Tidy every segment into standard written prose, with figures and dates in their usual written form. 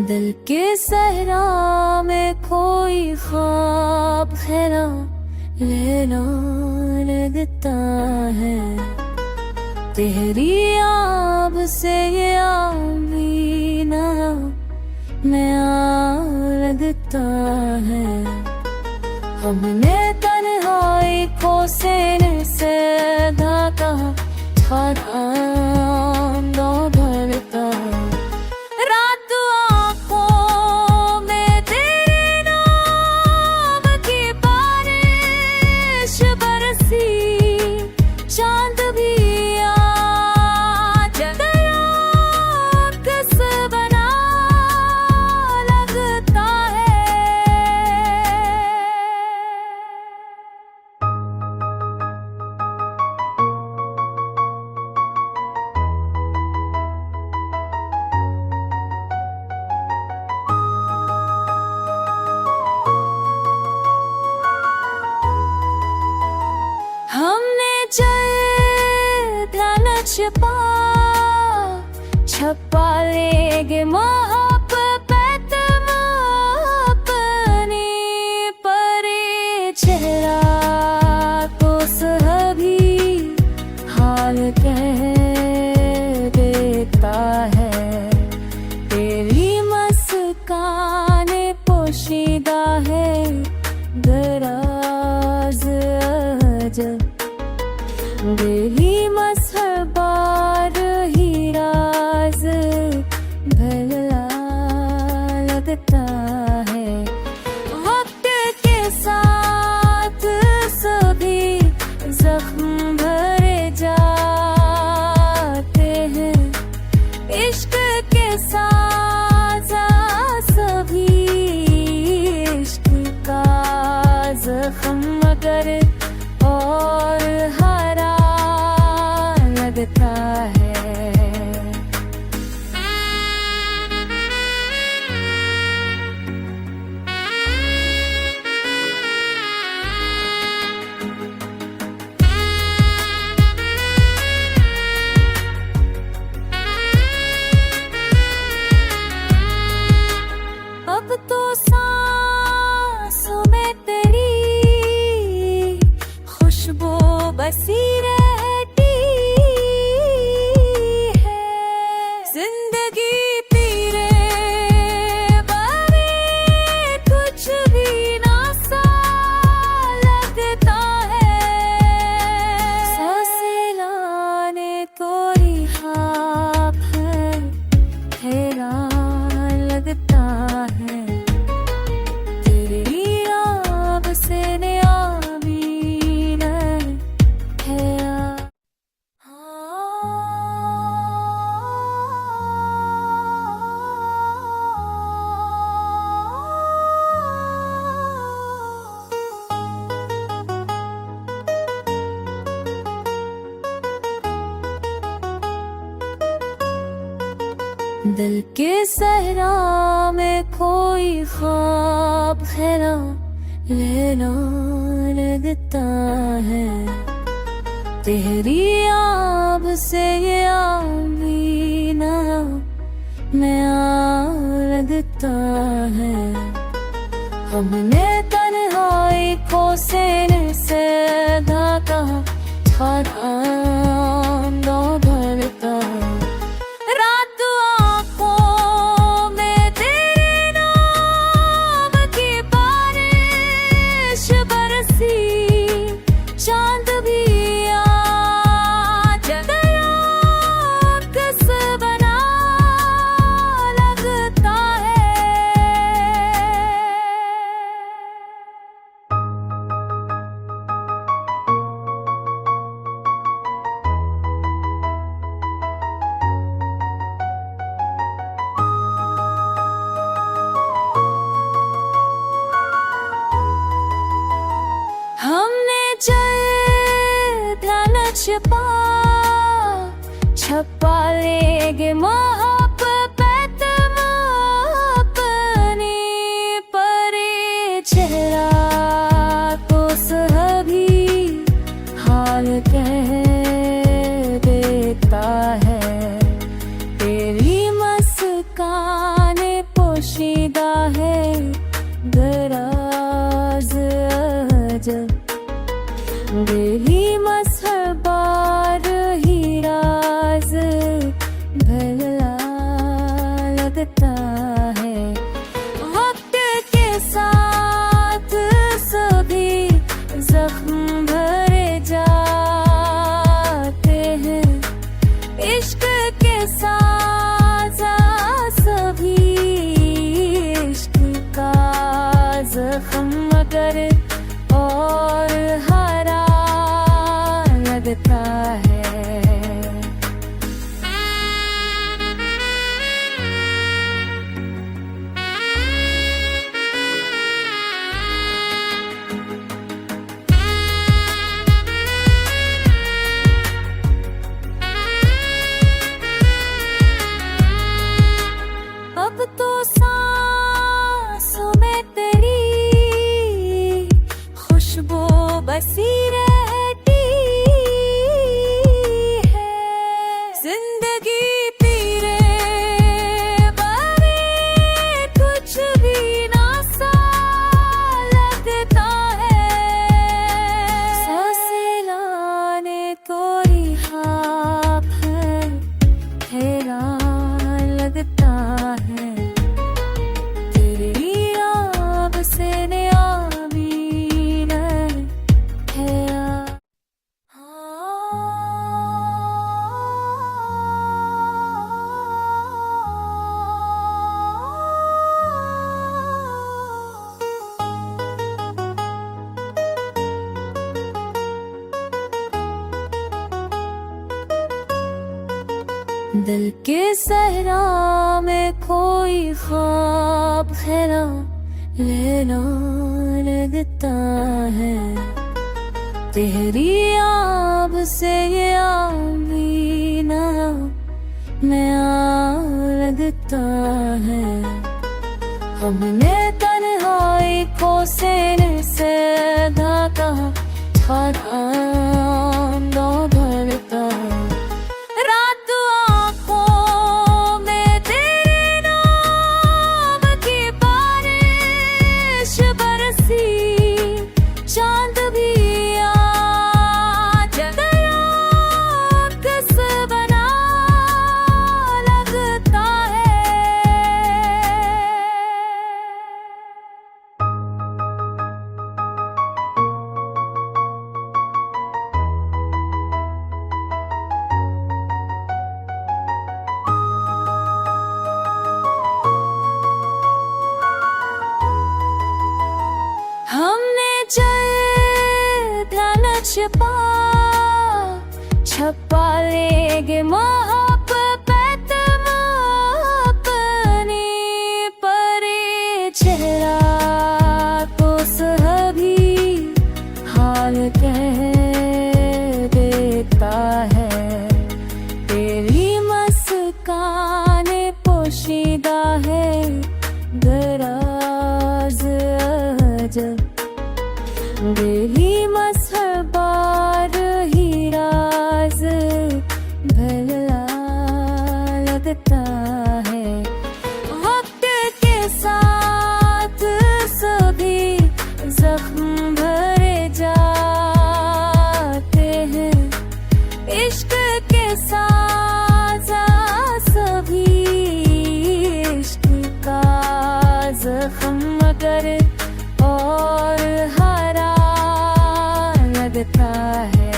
दिल के सहरा में कोई ख्वाब खेरा लेना लगता है, तेरी आब से ये आमीना नया लगता है। हमने तन्हाई को सीने से ढका था, दो भरता चांद भी आज गया किस बना लगता है। हमने छुपा छपा लेगे मोहब्बत अपनी परे चेहरा को सभी हाल कह देता है। तेरी मुस्कान पोशीदा है दराज अजब, तेरी मसहबार ही राज भला लगता है। वक्त के साथ सभी जख्म भरे जाते हैं, इश्क के साथ सभी इश्क का जख्म मगर और हरा लगता है। अब तो सांसों में तेरी खुशबू बसी रहती है, जिंदगी तेरे बारे कुछ भी ना सा लगता है। सांसें लाने कोई ख्वाब है, हैरान लगता है। तेरी आब से नया दिल के सहरा में कोई ख्वाब खेरा लेना लगता है, तेरी आब से ये आमीना नया लगता है। हमने तन्हाई को सीने से ढका था, दो भरता चांद भी आज गया किस बना लगता है। छपा छपा लेगे साजा सभी इश्क का जख्म मगर और हरा लगता है। अब तो सांसों में तेरी खुशबू बसी रहती है। जिंदगी तेरे बारे कुछ भी ना सा लगता है। सांसें लाने कोई ख्वाब है, हैरान लगता है। तेरी आब से नींद है दिल के सहरा में कोई ख्वाब खेरा लेना लगता है। तेरी आब से ये आमीना नया लगता है। हमने तन्हाई को सीने से ढका था, दो भरता है। रात आँखों में तेरे नाम की बारिश बरसी, चांद भी आज किस बना लगता है। हमने चल ध्यान छपा लेगे मोहब्बत अपनी परे चेहरा तो सभी हाल कह देता है। तेरी मुस्कान पोशीदा है, दराज अजब दिली मसहबार ही राज भला लगता है। वक्त के साथ सभी जख्म भरे जाते हैं। इश्क के साजा सभी इश्क का जख्म मगर और हरा लगता है।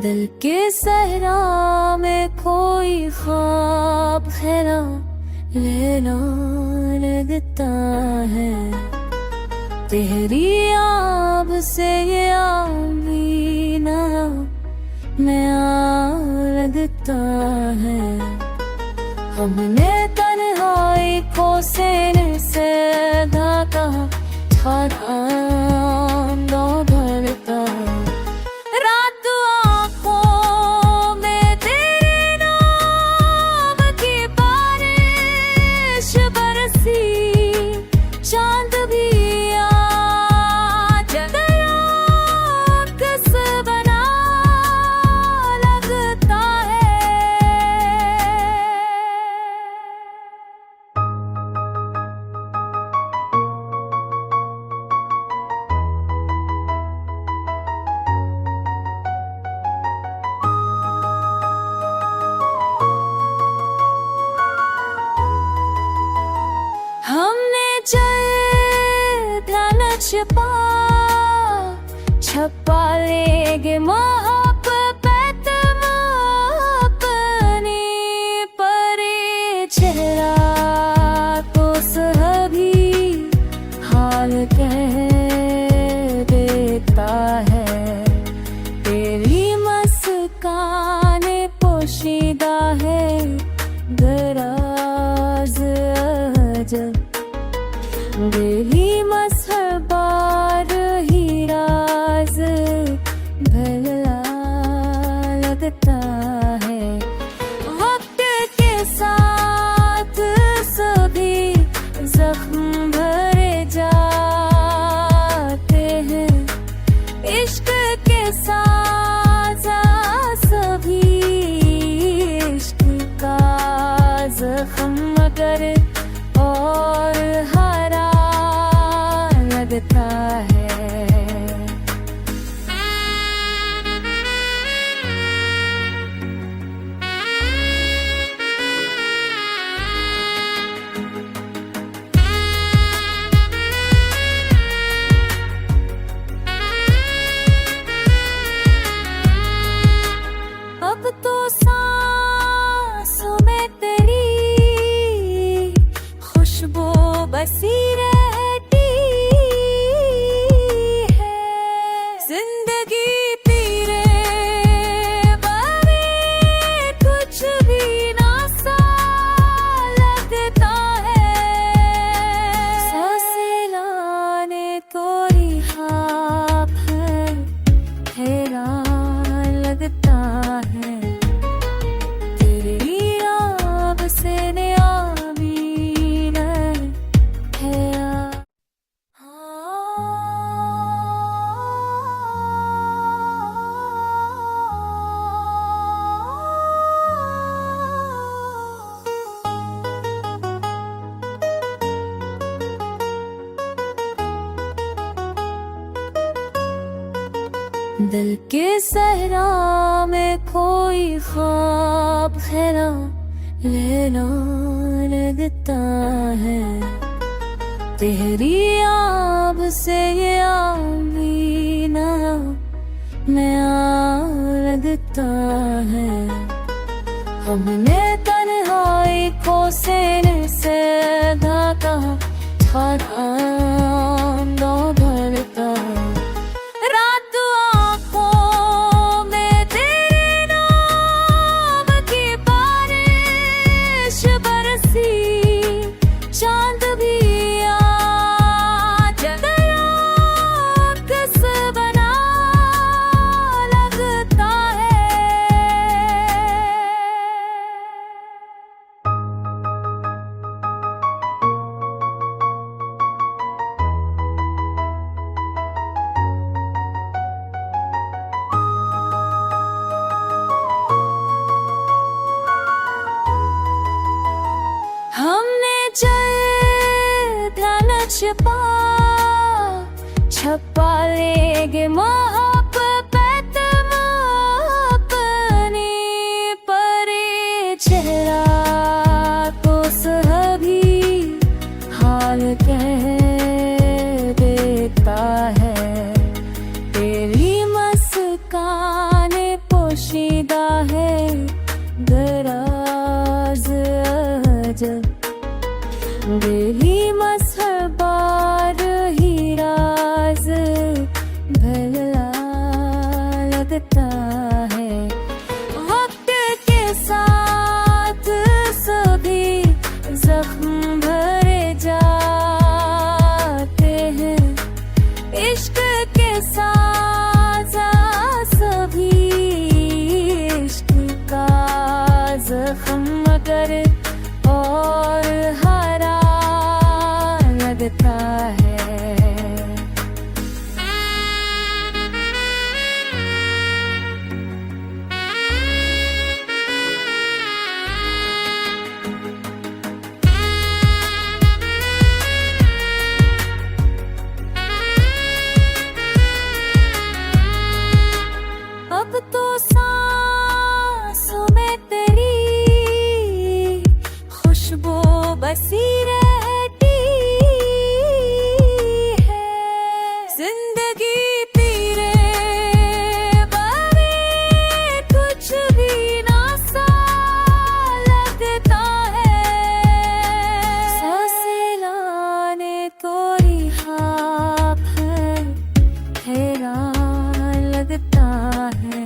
दिल के सहरा में कोई ख्वाब हैरा लेना लगता है, तेरी आब से ये आमीना नया लगता है। हमने तन्हाई को सीने से ढका था दो भरता, रात आँखों में तेरे नाम की बारिश बरसी, चांद भी आज गया किस बना लगता है। हमने चल ध्यान छपा लेंगे मोहब्बत अपनी, परे चेहरा तो सभी हाल कह देता है, तेरी मुस्कान पोशीदा है दराज अजब, दिली मसहबार ही राज भला लगता है। वक्त के साथ सभी जख्म भरे जाते हैं, इश्क के साथ सभी इश्क का जख्म मगर और हरा लगता है। अब तो सांसों में तेरी खुशबू बसी रहती है, जिंदगी तेरे बारे कुछ भी ना सा लगता है, सांसें लाने कोई ख्वाब हैरान लगता है, तेरी आब से नया मीना है। दिल के सहरा में कोई ख्वाब हैरा लेना लगता है, तेरी आब से ये आमीना नया लगता है। हमने तन्हाई को सीने से ढका था दो भरता, रात आँखों में तेरे नाम की बारिश बरसी, चांद भी आज गया किस बना लगता है। है दराज अजब, दिली मसहर बार ही राज भला लगता है। वक्त के साथ सभी जख्म भरे जाते हैं, इश्क के साथ सभी इश्क का जख्म मगर और हरा लगता है। अब तो सांसों में तेरी खुशबू बसी रहती है, जिंदगी तेरे बारे कुछ भी ना सा लगता है। सांसें लाने कोई ख्वाब है, हैरान लगता है।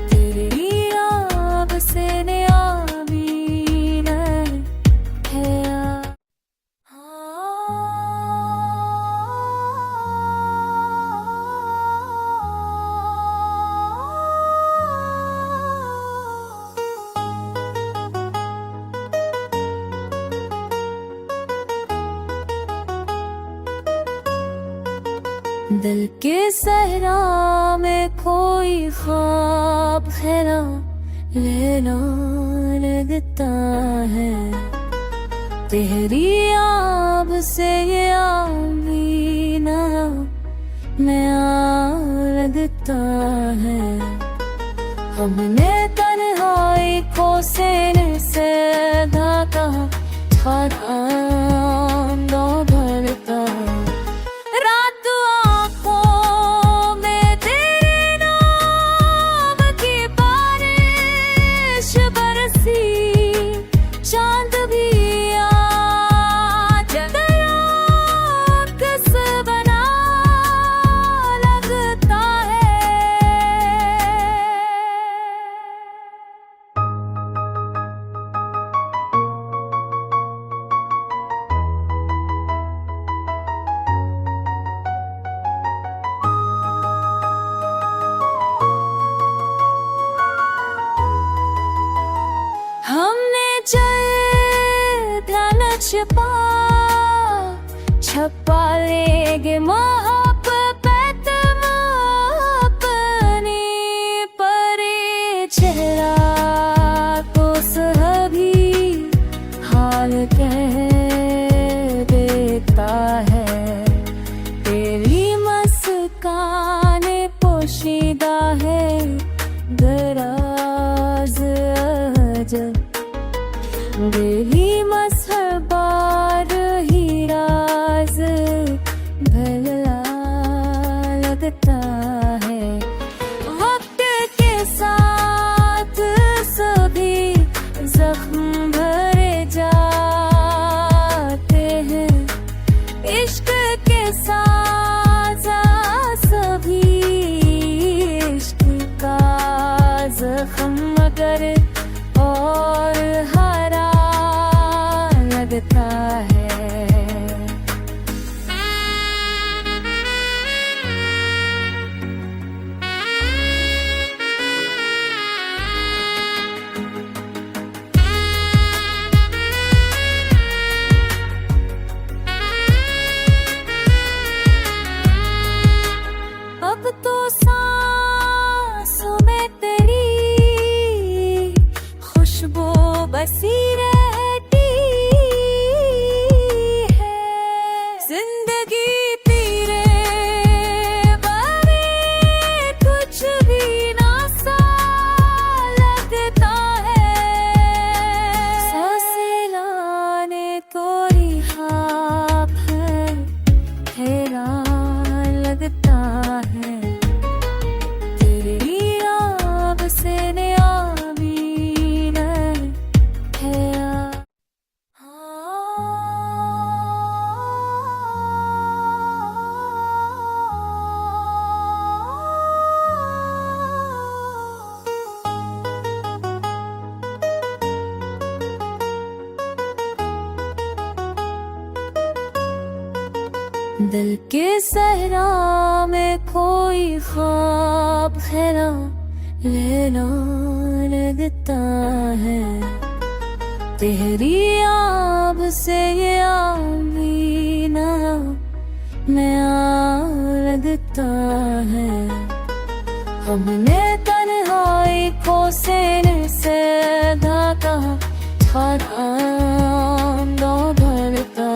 तेरी आब से आमीन है। दिल के सहरा में कोई ख्वाब खैरा लेना लगता है। तेरी आब से ये आमीना में लगता है। हमने तन्हाई को सीने से ढका था, दो भरता रात आँखों में तेरे नाम की बारिश बरसी, चांद भी आज गया किस बना लगता है। हमने चल ध्यान छपा लेंगे मोहब्बत अपनी, परे चेहरा को सभी हाल कह देता है। तेरी मुस्कान पोशीदा है दराज अजब, दिली मसहर बार ही राज भला लगता है। वक्त के साथ सभी जख्म भरे जाते हैं, इश्क के साथ सभी इश्क का जख्म मगर और हरा लगता है। अब तो सांसों में तेरी दिल के सहरा में कोई ख्वाब खैरा लेना लगता है, तेरी आब से ये आमीना में लगता है। हमने तन्हाई को सीने से ढका दो भरता,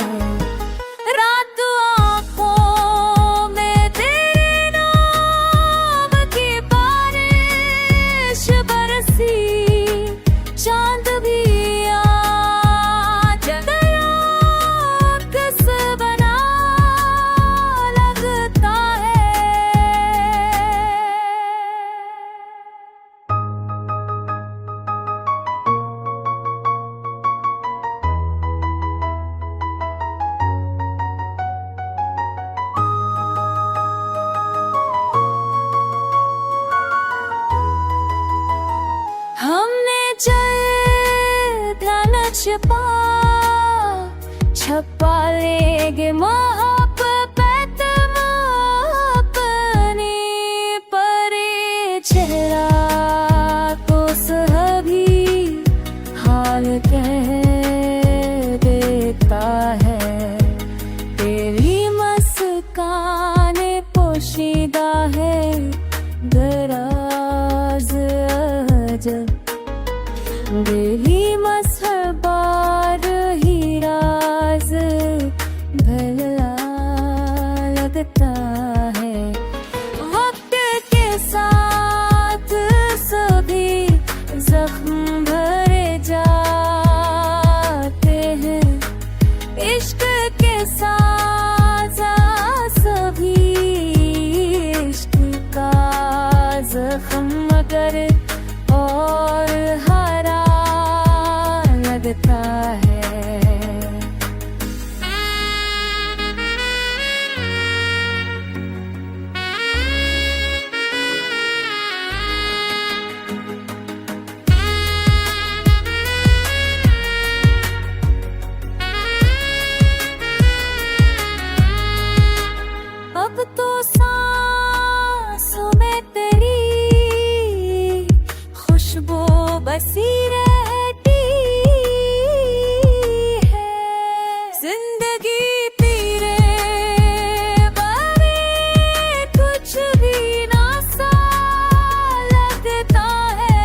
रात आँखों में तेरे नाम की बारिश बरसी, चांद भी आज किस बना लगता है। हमने ध्यान छपा लेगे मोहब्बत अपनी, परे चेहरा को सभी हाल कह देता है, तेरी मुस्कान पोशीदा है दराज अजब, दिली मसहबार ही राज भला लगता है। वक्त के साथ सभी जख्म भरे जाते हैं, इश्क के साथ सभी इश्क का जख्म मगर और हरा लगता है। अब तो सांसों में तेरी खुशबू बसी रहती है, जिंदगी तेरे बारे कुछ भी ना सा लगता है,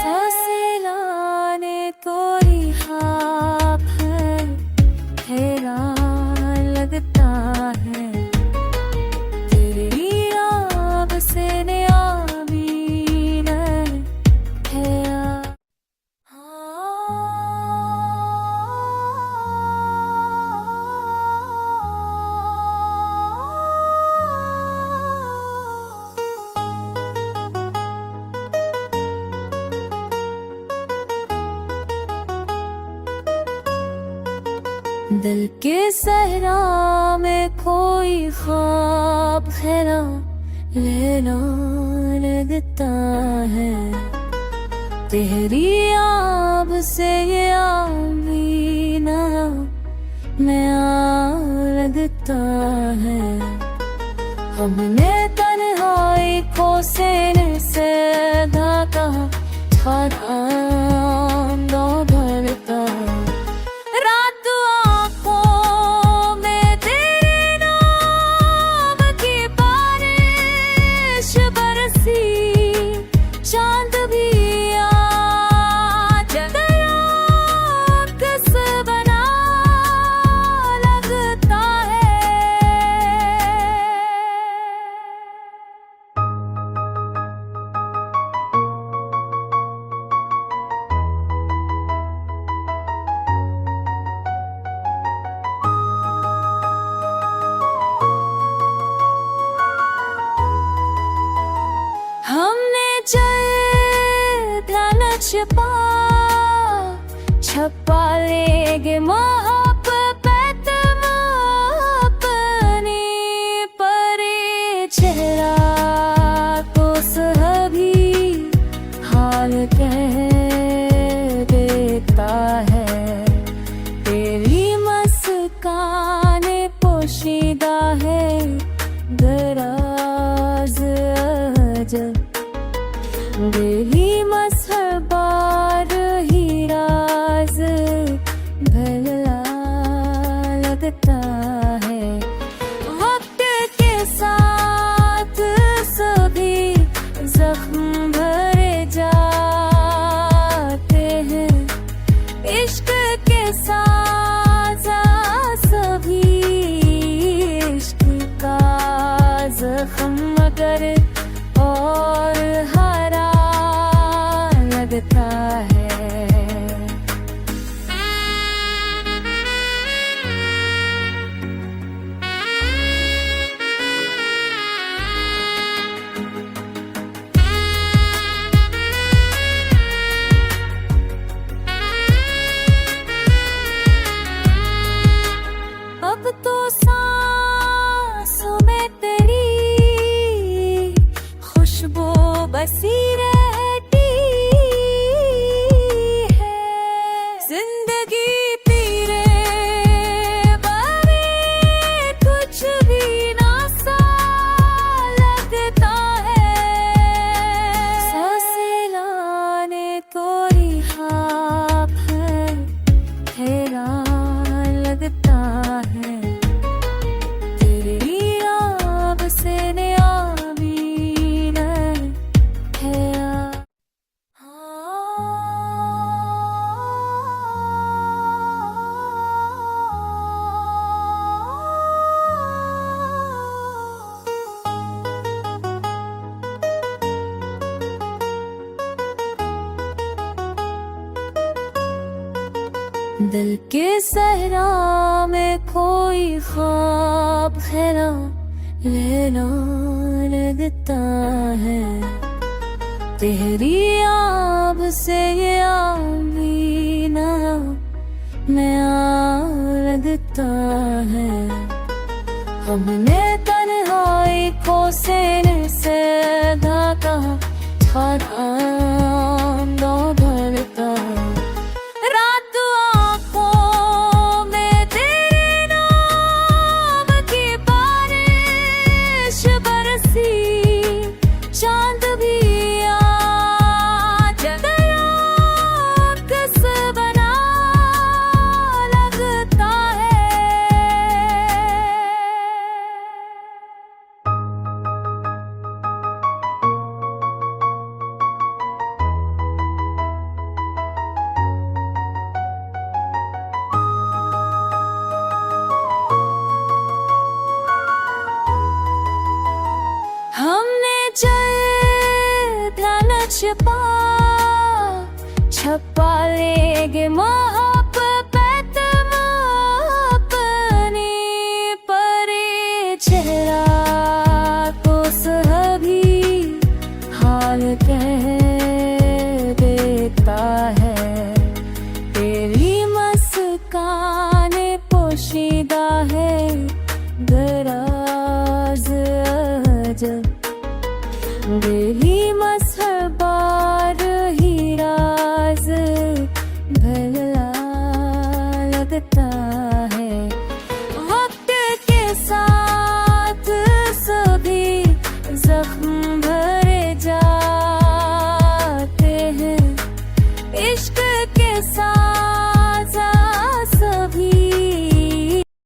सांसें लाने कोई ख्वाब है हैरान लगता है, तेरी आब से दिल के सहरा में कोई ख्वाब खैरा लेना लगता है, तेरी आब से ये आमीना में लगता है। हमने तन्हाई को सीने से ढका दो भरता, रात आँखों में तेरे नाम की बारिश बरसी, चांद भी आज किस बना लगता है। हमने ध्यान छपा लेगे मोहब्बत अपनी, परे चेहरा को सभी हाल कह देता है, तेरी मुस्कान दिली मसहर बार ही राज भला लगता है। वक्त के साथ सभी जख्म भरे जाते हैं, इश्क के साथ सभी इश्क का जख्म मगर और हरा लगता है। अब तो सांसों में तेरी खुशबू बसी रहती है। जिंदगी तेरे बारे कुछ भी ना सा लगता है। सांसें लाने तोरी ख्वाब है, हैरान लगता है। तेरी आब से नियामीन है दिल के सहरा में कोई ख्वाब खैरा लेना लगता है। तेरी आब से ये आमीना नया लगता है। हमने तन्हाई को सीने से ढका था, दो भरता रात आँखों में तेरे नाम की बारिश बरसी। चांद भी आज गया किस बना लगता है। हमने चल ध्यान छपा लेंगे मोहब्बत अपनी परे चेहरा को सभी हाल कह देता है। तेरी मुस्कान पोशीदा है, दराज अजब दिली मसहर बार ही राज भला लगता है। वक्त के साथ सभी जख्म भरे जाते हैं, इश्क के साथ